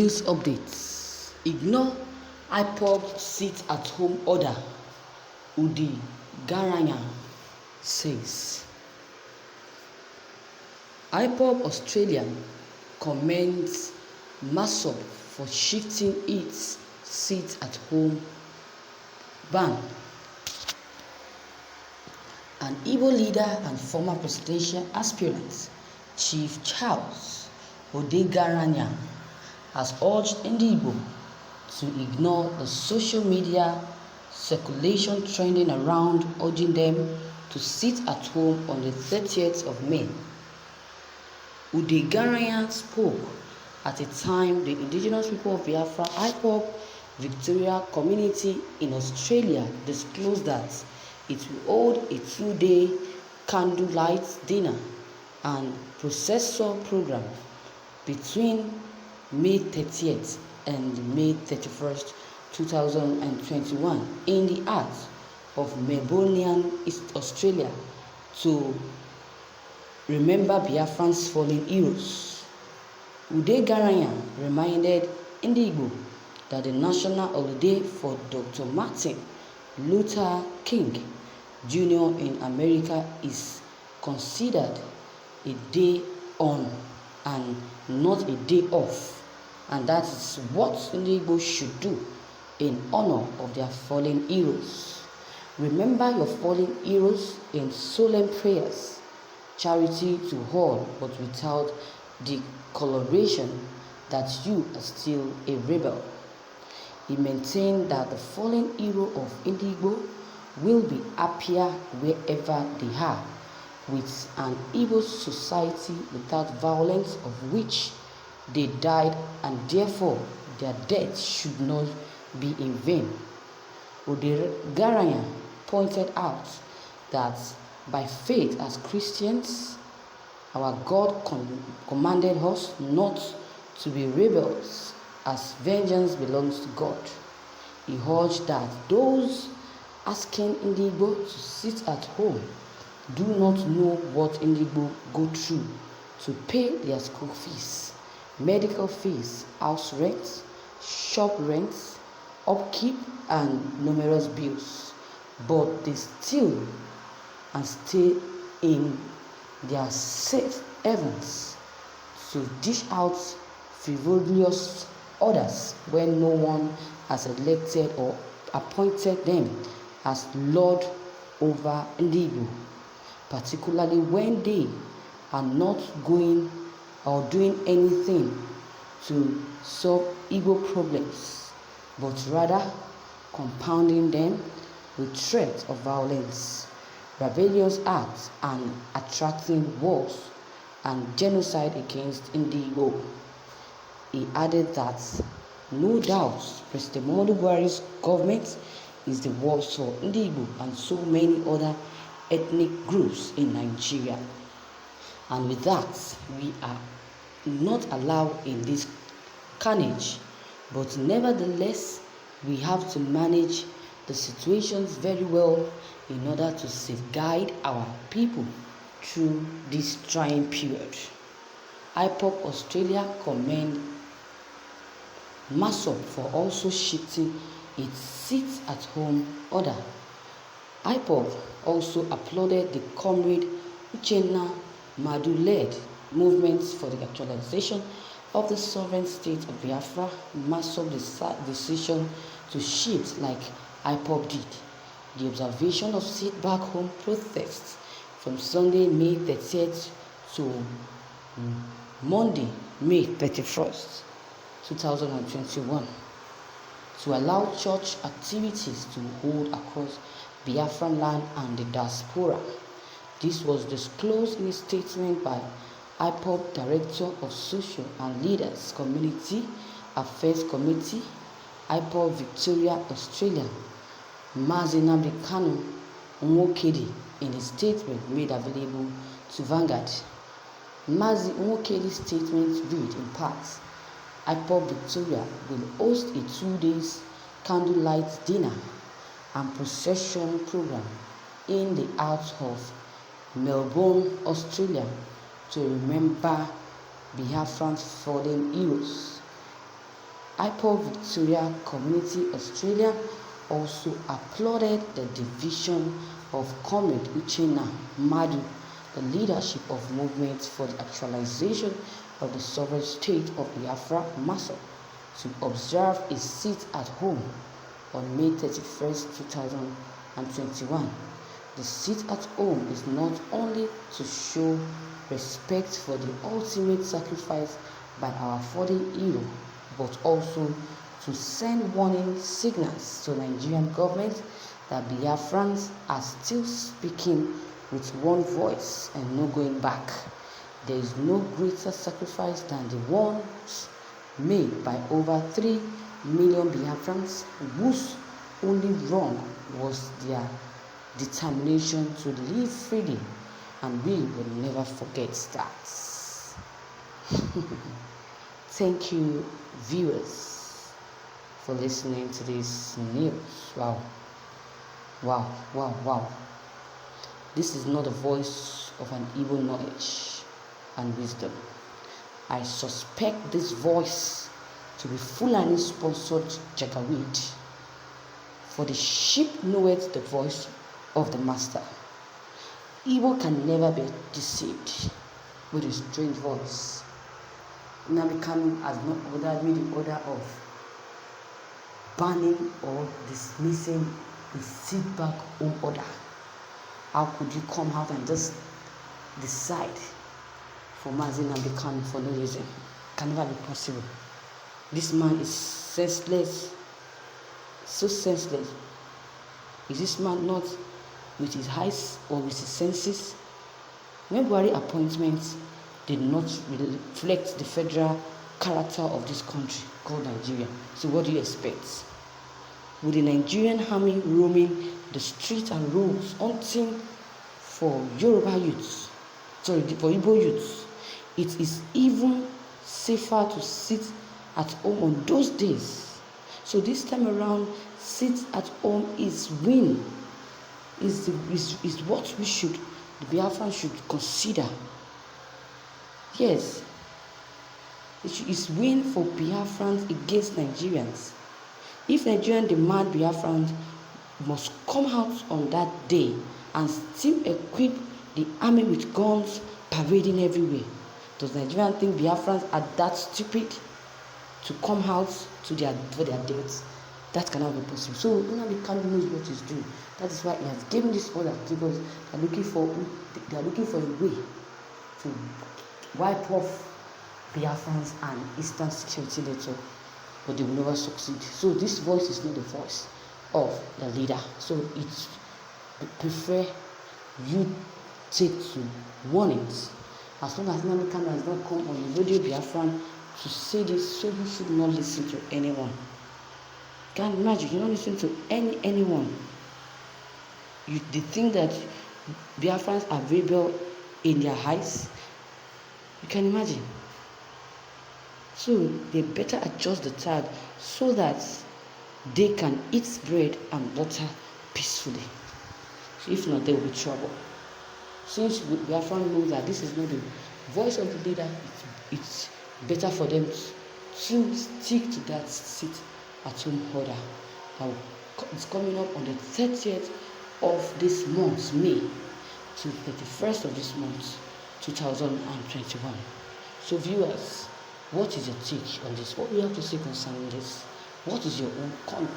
News updates. Ignore Ipob sit-at-home order, Garayan says. Ipob Australia commends Masop for shifting its sit-at-home ban. An Igbo leader and former presidential aspirant, Chief Charles Garayan, has urged Igbo to ignore the social media circulation trending around urging them to sit at home on the 30th of May. Garayan spoke at a time the indigenous people of Biafra Ipob Victoria community in Australia disclosed that it will hold a 2-day candlelight dinner and processor program between May 30th and May 31st, 2021 in the heart of Melbourne, East Australia to remember Biafrans fallen heroes. Garayan reminded Igbo that the national holiday for Dr. Martin Luther King Jr. in America is considered a day on and not a day off, and that is what Igbo should do in honor of their fallen heroes. Remember your fallen heroes in solemn prayers, charity to all, but without the coloration that you are still a rebel. He maintained that the fallen hero of Igbo will be happier wherever they are, with an Igbo society without violence of which they died, and therefore their death should not be in vain. Garayan pointed out that by faith as Christians, our God commanded us not to be rebels, as vengeance belongs to God. He urged that those asking Igbo to sit at home do not know what Igbo go through to pay their school fees, medical fees, house rents, shop rents, upkeep, and numerous bills, but they still and stay in their safe havens to dish out frivolous orders when no one has elected or appointed them as Lord over Igbo, particularly when they are not going or doing anything to solve Igbo problems, but rather compounding them with threats of violence, rebellious acts, and attracting wars and genocide against Igbo. He added that no doubt President Muhammadu Buhari's government is the worst for Igbo and so many other ethnic groups in Nigeria. And with that, we are not allowed in this carnage, but nevertheless, we have to manage the situations very well in order to safeguard our people through this trying period. Ipob Australia commend Masop for also shifting its sit-at-home order. Ipob also applauded the Comrade Uchenna Madu-led movements for the actualization of the sovereign state of Biafra. Masop's decision to shift like Ipob did. The observation of sit-back-home protests from Sunday, May 30th to Monday, May 31st, 2021, to allow church activities to hold across Biafran land and the diaspora. This was disclosed in a statement by Ipob Director of Social and Leaders Community Affairs Committee, Ipob Victoria, Australia, Mazi Kanu Nwokedi, in a statement made available to Vanguard. Mazi Nwokedi's statement read in part: Ipob Victoria will host a 2-day candlelight dinner and procession program in the heart of Melbourne, Australia, to remember Biafran's fallen heroes. Ipob Victoria Community Australia also applauded the division of Comrade Uchenna Madu, the leadership of movements for the actualization of the sovereign state of Biafra Maso, to observe a sit at home on May 31st, 2021. The sit at home is not only to show respect for the ultimate sacrifice by our fallen hero, but also to send warning signals to the Nigerian government that Biafrans are still speaking with one voice and no going back. There is no greater sacrifice than the ones made by over 3 million Biafrans whose only wrong was their determination to live freely, and we will never forget that. Thank you, viewers, for listening to this news. Wow. This is not the voice of an evil knowledge and wisdom. I suspect this voice to be Fulani sponsored Jagawid, for the sheep knoweth the voice of the master. Evil can never be deceived with a strange voice. Nnamdi Kanu has not ordered me the order of banning or dismissing the sit-back home order. How could you come out and just decide for Mazi Nnamdi Kanu for no reason? Can never be possible. This man is senseless, so senseless. Is this man not with his eyes or with his senses? When Buhari appointments did not reflect the federal character of this country called Nigeria, so what do you expect? With the Nigerian army roaming the streets and roads hunting for Yoruba youths, for Igbo youths, it is even safer to sit at home on those days. So this time around, sit at home is win. Is what we should, the Biafrans should consider. Yes, it is win for Biafrans against Nigerians. If Nigerians demand Biafrans must come out on that day and still equip the army with guns parading everywhere, does Nigerians think Biafrans are that stupid to come out for their deaths? That cannot be possible. So Nnamdi Kanu knows what he's doing. That is why he has given this order because they are looking for a way to wipe off Biafrans and Eastern Security Network, but they will never succeed. So this voice is not the voice of the leader. So it's prefer you take to warnings. As long as Nnamdi Kanu has not come on the radio Biafran to say this, so you should not listen to anyone. Can't imagine, you don't listen to anyone. They think that Biafrans are rebel in their eyes. You can imagine. So they better adjust the tag so that they can eat bread and water peacefully. If not, they will be trouble. Since Biafran knows that this is not the voice of the leader, it's better for them to stick to that sit at home order. It's coming up on the 30th of this month, May, to 31st of this month, 2021. So viewers, what is your take on this? What do you have to say concerning this? What is your own comment?